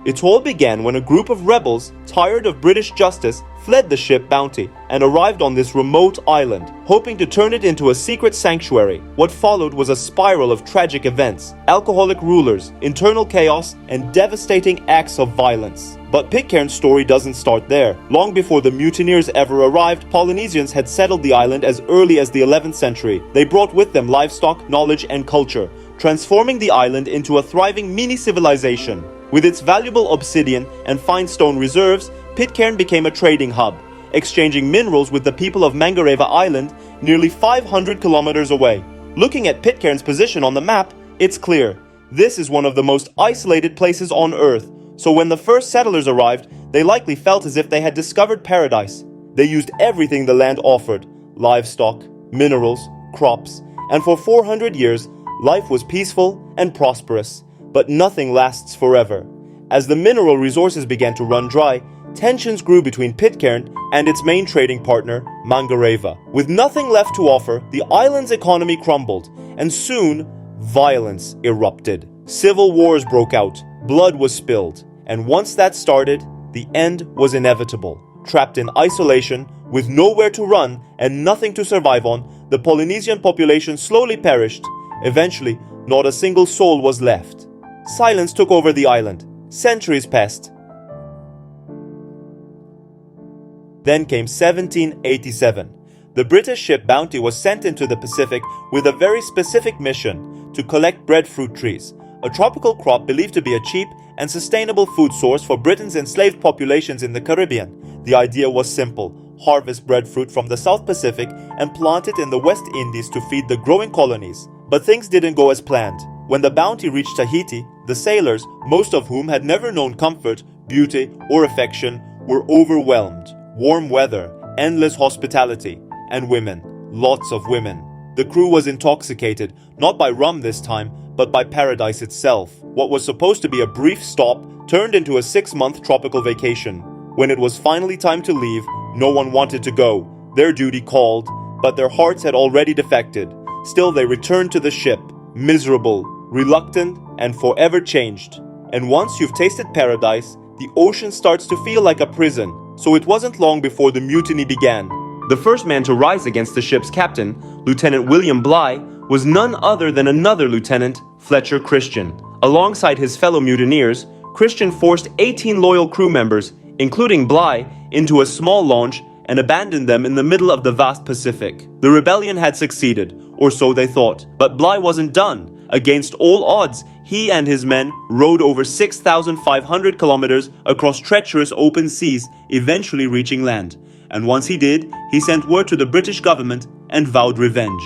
It all began when a group of rebels, tired of British justice, fled the ship Bounty and arrived on this remote island, hoping to turn it into a secret sanctuary. What followed was a spiral of tragic events, alcoholic rulers, internal chaos, and devastating acts of violence. But Pitcairn's story doesn't start there. Long before the mutineers ever arrived, Polynesians had settled the island as early as the 11th century. They brought with them livestock, knowledge, and culture, transforming the island into a thriving mini-civilization. With its valuable obsidian and fine stone reserves, Pitcairn became a trading hub, exchanging minerals with the people of Mangareva Island, nearly 500 kilometers away. Looking at Pitcairn's position on the map, it's clear. This is one of the most isolated places on Earth, so when the first settlers arrived, they likely felt as if they had discovered paradise. They used everything the land offered: livestock, minerals, crops, and for 400 years, life was peaceful and prosperous. But nothing lasts forever. As the mineral resources began to run dry, tensions grew between Pitcairn and its main trading partner, Mangareva. With nothing left to offer, the island's economy crumbled, and soon, violence erupted. Civil wars broke out, blood was spilled, and once that started, the end was inevitable. Trapped in isolation, with nowhere to run and nothing to survive on, the Polynesian population slowly perished. Eventually, not a single soul was left. Silence took over the island. Centuries passed. Then came 1787. The British ship Bounty was sent into the Pacific with a very specific mission: to collect breadfruit trees, a tropical crop believed to be a cheap and sustainable food source for Britain's enslaved populations in the Caribbean. The idea was simple: harvest breadfruit from the South Pacific and plant it in the West Indies to feed the growing colonies. But things didn't go as planned. When the Bounty reached Tahiti, the sailors, most of whom had never known comfort, beauty, or affection, were overwhelmed. Warm weather, endless hospitality, and women. Lots of women. The crew was intoxicated, not by rum this time, but by paradise itself. What was supposed to be a brief stop turned into a 6-month tropical vacation. When it was finally time to leave, no one wanted to go. Their duty called, but their hearts had already defected. Still, they returned to the ship, miserable, reluctant, and forever changed. And once you've tasted paradise, the ocean starts to feel like a prison. So it wasn't long before the mutiny began. The first man to rise against the ship's captain, Lieutenant William Bligh, was none other than another lieutenant, Fletcher Christian. Alongside his fellow mutineers, Christian forced 18 loyal crew members, including Bligh, into a small launch and abandoned them in the middle of the vast Pacific. The rebellion had succeeded, or so they thought. But Bligh wasn't done. Against all odds, he and his men rowed over 6,500 kilometers across treacherous open seas, eventually reaching land. And once he did, he sent word to the British government and vowed revenge.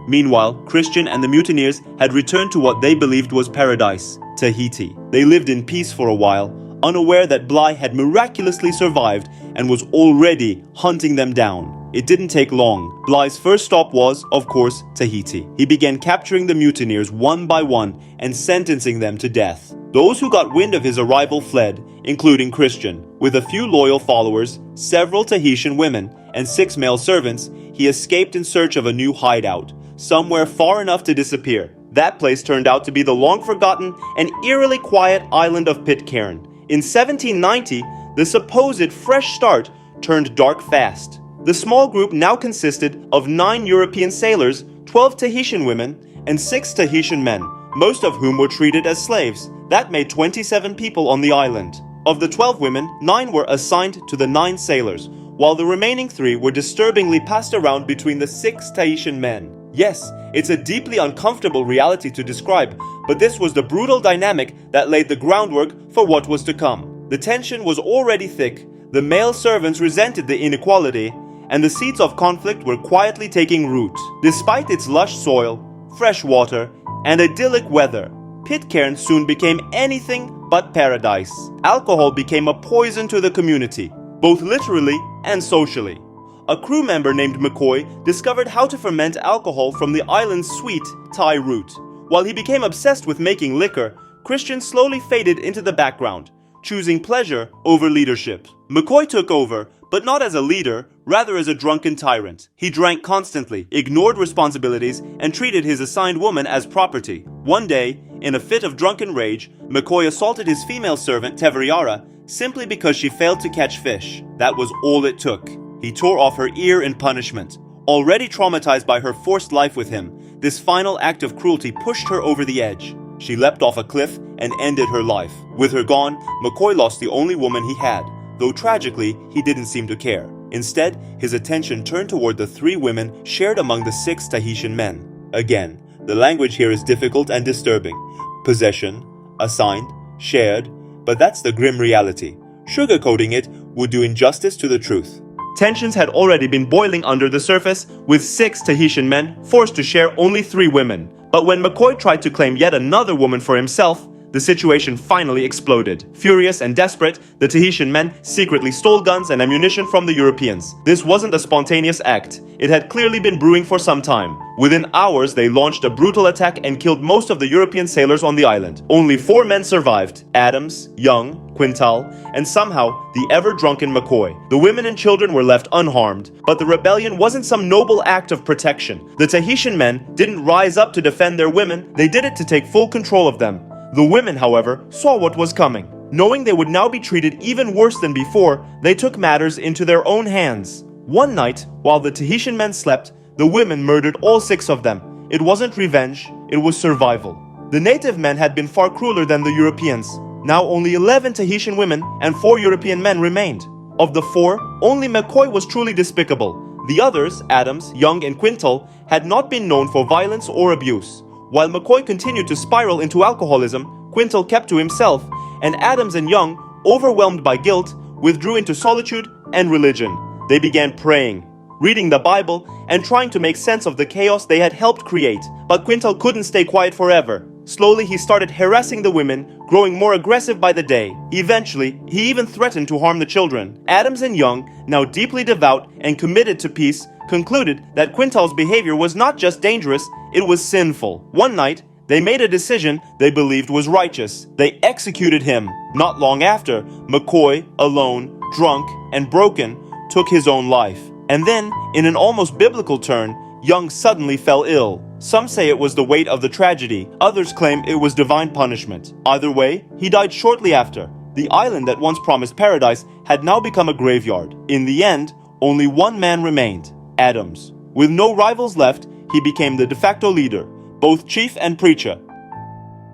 Meanwhile, Christian and the mutineers had returned to what they believed was paradise, Tahiti. They lived in peace for a while, unaware that Bligh had miraculously survived and was already hunting them down. It didn't take long. Bligh's first stop was, of course, Tahiti. He began capturing the mutineers one by one and sentencing them to death. Those who got wind of his arrival fled, including Christian. With a few loyal followers, several Tahitian women, and 6 male servants, he escaped in search of a new hideout, somewhere far enough to disappear. That place turned out to be the long-forgotten and eerily quiet island of Pitcairn. In 1790, the supposed fresh start turned dark fast. The small group now consisted of 9 European sailors, 12 Tahitian women, and 6 Tahitian men, most of whom were treated as slaves. That made 27 people on the island. Of the 12 women, 9 were assigned to the 9 sailors, while the remaining 3 were disturbingly passed around between the 6 Tahitian men. Yes, it's a deeply uncomfortable reality to describe, but this was the brutal dynamic that laid the groundwork for what was to come. The tension was already thick, the male servants resented the inequality, and the seeds of conflict were quietly taking root. Despite its lush soil, fresh water, and idyllic weather, Pitcairn soon became anything but paradise. Alcohol became a poison to the community, both literally and socially. A crew member named McCoy discovered how to ferment alcohol from the island's sweet Thai root. While he became obsessed with making liquor, Christian slowly faded into the background, choosing pleasure over leadership. McCoy took over, but not as a leader, rather as a drunken tyrant. He drank constantly, ignored responsibilities, and treated his assigned woman as property. One day, in a fit of drunken rage, McCoy assaulted his female servant, Teveriara, simply because she failed to catch fish. That was all it took. He tore off her ear in punishment. Already traumatized by her forced life with him, this final act of cruelty pushed her over the edge. She leapt off a cliff and ended her life. With her gone, McCoy lost the only woman he had, though tragically, he didn't seem to care. Instead, his attention turned toward the 3 women shared among the 6 Tahitian men. Again, the language here is difficult and disturbing. Possession, assigned, shared, but that's the grim reality. Sugarcoating it would do injustice to the truth. Tensions had already been boiling under the surface, with 6 Tahitian men forced to share only 3 women. But when McCoy tried to claim yet another woman for himself, the situation finally exploded. Furious and desperate, the Tahitian men secretly stole guns and ammunition from the Europeans. This wasn't a spontaneous act. It had clearly been brewing for some time. Within hours, they launched a brutal attack and killed most of the European sailors on the island. Only 4 men survived: Adams, Young, Quintal, and somehow the ever-drunken McCoy. The women and children were left unharmed, but the rebellion wasn't some noble act of protection. The Tahitian men didn't rise up to defend their women, they did it to take full control of them. The women, however, saw what was coming. Knowing they would now be treated even worse than before, they took matters into their own hands. One night, while the Tahitian men slept, the women murdered all 6 of them. It wasn't revenge, it was survival. The native men had been far crueler than the Europeans. Now only 11 Tahitian women and 4 European men remained. Of the 4, only McCoy was truly despicable. The others, Adams, Young, and Quintal, had not been known for violence or abuse. While McCoy continued to spiral into alcoholism, Quintal kept to himself, and Adams and Young, overwhelmed by guilt, withdrew into solitude and religion. They began praying, reading the Bible, and trying to make sense of the chaos they had helped create. But Quintal couldn't stay quiet forever. Slowly, he started harassing the women, growing more aggressive by the day. Eventually, he even threatened to harm the children. Adams and Young, now deeply devout and committed to peace, concluded that Quintal's behavior was not just dangerous, it was sinful. One night, they made a decision they believed was righteous. They executed him. Not long after, McCoy, alone, drunk, and broken, took his own life. And then, in an almost biblical turn, Young suddenly fell ill. Some say it was the weight of the tragedy, others claim it was divine punishment. Either way, he died shortly after. The island that once promised paradise had now become a graveyard. In the end, only one man remained, Adams. With no rivals left, he became the de facto leader, both chief and preacher.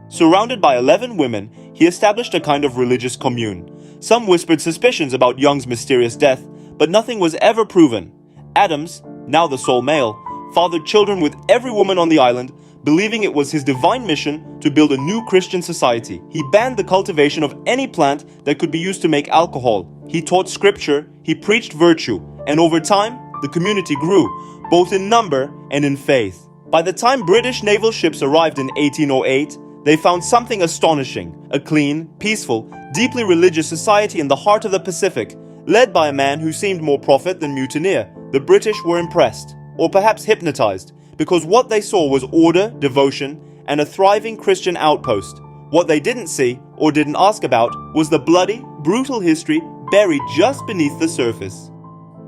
Surrounded by 11 women, he established a kind of religious commune. Some whispered suspicions about Young's mysterious death, but nothing was ever proven. Adams, now the sole male, fathered children with every woman on the island, believing it was his divine mission to build a new Christian society. He banned the cultivation of any plant that could be used to make alcohol. He taught scripture, he preached virtue, and over time, the community grew, both in number and in faith. By the time British naval ships arrived in 1808, they found something astonishing: a clean, peaceful, deeply religious society in the heart of the Pacific, led by a man who seemed more prophet than mutineer. The British were impressed, or perhaps hypnotized, because what they saw was order, devotion, and a thriving Christian outpost. What they didn't see, or didn't ask about, was the bloody, brutal history buried just beneath the surface.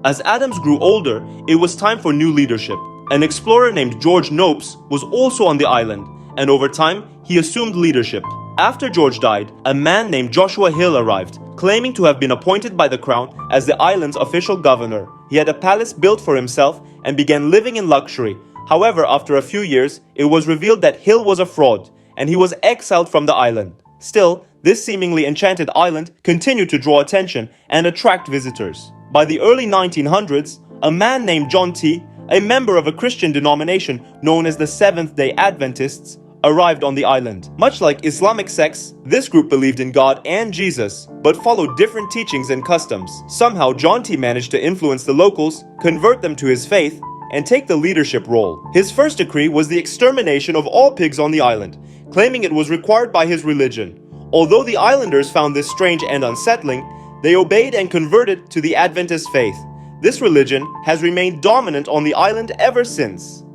As Adams grew older, it was time for new leadership. An explorer named George Nopes was also on the island, and over time, he assumed leadership. After George died, a man named Joshua Hill arrived, claiming to have been appointed by the crown as the island's official governor. He had a palace built for himself and began living in luxury. However, after a few years, it was revealed that Hill was a fraud, and he was exiled from the island. Still, this seemingly enchanted island continued to draw attention and attract visitors. By the early 1900s, a man named John T., a member of a Christian denomination known as the Seventh-day Adventists, arrived on the island. Much like Islamic sects, this group believed in God and Jesus, but followed different teachings and customs. Somehow, John T. managed to influence the locals, convert them to his faith, and take the leadership role. His first decree was the extermination of all pigs on the island, claiming it was required by his religion. Although the islanders found this strange and unsettling, they obeyed and converted to the Adventist faith. This religion has remained dominant on the island ever since.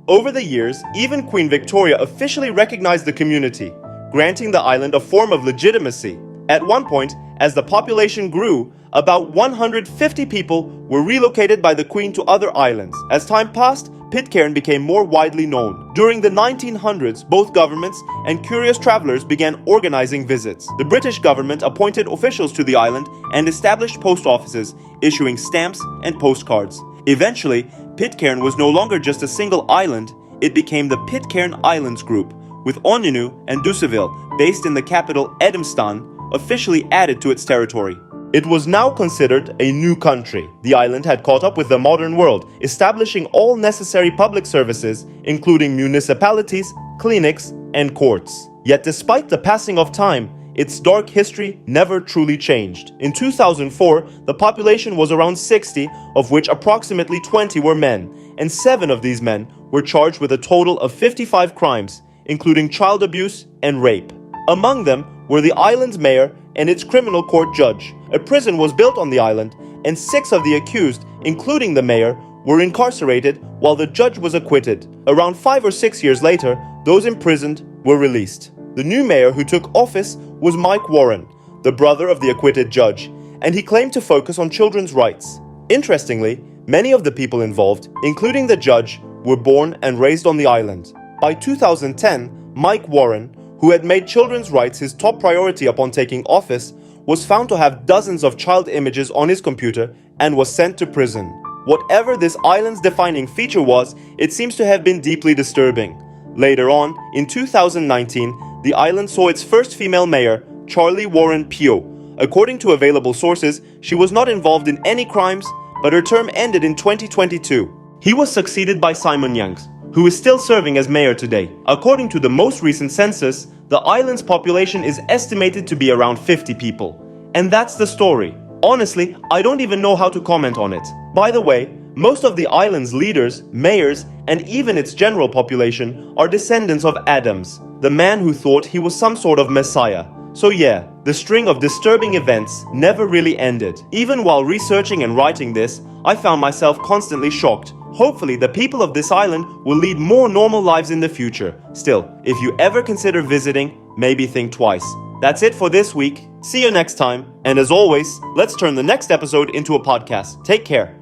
Over the years, even Queen Victoria officially recognized the community, granting the island a form of legitimacy. At one point, as the population grew, About 150 people were relocated by the Queen to other islands. As time passed, Pitcairn became more widely known. During the 1900s, both governments and curious travelers began organizing visits. The British government appointed officials to the island and established post offices, issuing stamps and postcards. Eventually, Pitcairn was no longer just a single island, it became the Pitcairn Islands Group, with Onyinu and Dusaville, based in the capital Edmston, officially added to its territory. It was now considered a new country. The island had caught up with the modern world, establishing all necessary public services, including municipalities, clinics, and courts. Yet despite the passing of time, its dark history never truly changed. In 2004, the population was around 60, of which approximately 20 were men, and 7 of these men were charged with a total of 55 crimes, including child abuse and rape. Among them were the island's mayor and its criminal court judge. A prison was built on the island, and 6 of the accused, including the mayor, were incarcerated while the judge was acquitted. Around 5 or 6 years later, those imprisoned were released. The new mayor who took office was Mike Warren, the brother of the acquitted judge, and he claimed to focus on children's rights. Interestingly, many of the people involved, including the judge, were born and raised on the island. By 2010, Mike Warren, who had made children's rights his top priority upon taking office, was found to have dozens of child images on his computer and was sent to prison. Whatever this island's defining feature was, it seems to have been deeply disturbing. Later on, in 2019, the island saw its first female mayor, Charlie Warren Pio. According to available sources, she was not involved in any crimes, but her term ended in 2022. He was succeeded by Simon Youngs, who is still serving as mayor today. According to the most recent census, the island's population is estimated to be around 50 people. And that's the story. Honestly, I don't even know how to comment on it. By the way, most of the island's leaders, mayors, and even its general population are descendants of Adams, the man who thought he was some sort of messiah. So yeah, the string of disturbing events never really ended. Even while researching and writing this, I found myself constantly shocked. Hopefully, the people of this island will lead more normal lives in the future. Still, if you ever consider visiting, maybe think twice. That's it for this week. See you next time. And as always, let's turn the next episode into a podcast. Take care.